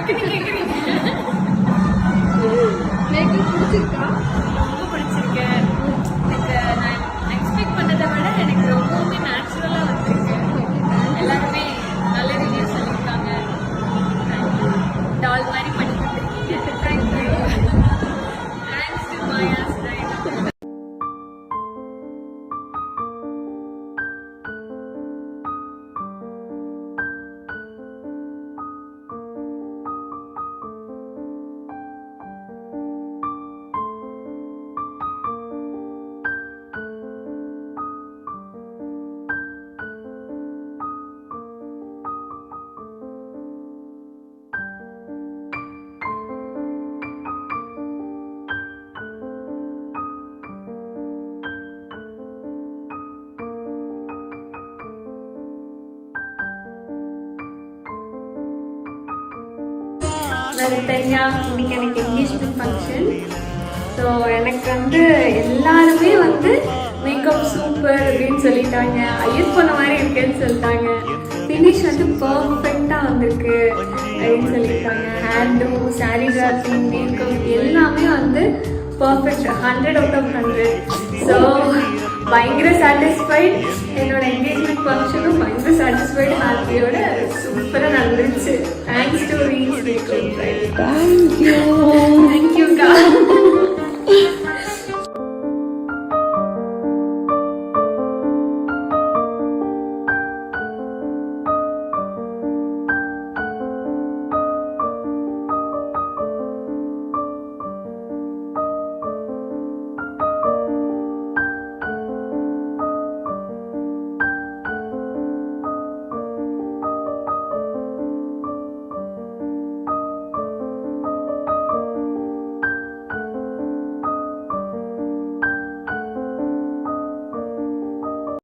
டக்குன்னு கேக்குறீங்க. மேக்கப் பிடிச்சிருக்கா? ரொம்ப பிடிச்சிருக்கு. எனக்கு நான் எக்ஸ்பெக்ட் பண்ணதை விட எனக்கு ரொம்பவுமே நேச்சுரலா வந்திருக்கு. எல்லாருமே நல்ல ரிவ்யூ சொல்லியிருக்காங்க. டால் மாதிரி பண்ணி கொடுத்துருக்கீங்க. Thanks to Maya style. வெல்தன்யா, இன்னைக்கு எனக்கு என்கேஜ்மெண்ட் ஃபங்க்ஷன். ஸோ எனக்கு வந்து எல்லாருமே வந்து மேக்கப் சூப்பர் அப்படின்னு சொல்லிட்டாங்க. ஐயர் பண்ண மாதிரி இருக்குன்னு சொல்லிட்டாங்க. ஃபினிஷ் வந்து பர்ஃபெக்டாக வந்திருக்கு அப்படின்னு சொல்லியிருக்காங்க. ஹேண்டும் சாரீ ட்ராப்பிங் மேக்கப் எல்லாமே வந்து பர்ஃபெக்ட், 100 out of 100. ஸோ பயங்கர சாட்டிஸ்ஃபைட். என்னோட என்கேஜ்மெண்ட் ஃபங்க்ஷனும் பயங்கர சாட்டிஸ்ஃபைடு, ஹாப்பியோட சூப்பராக நடந்துச்சு. Thanks to reach makeup. Thank you.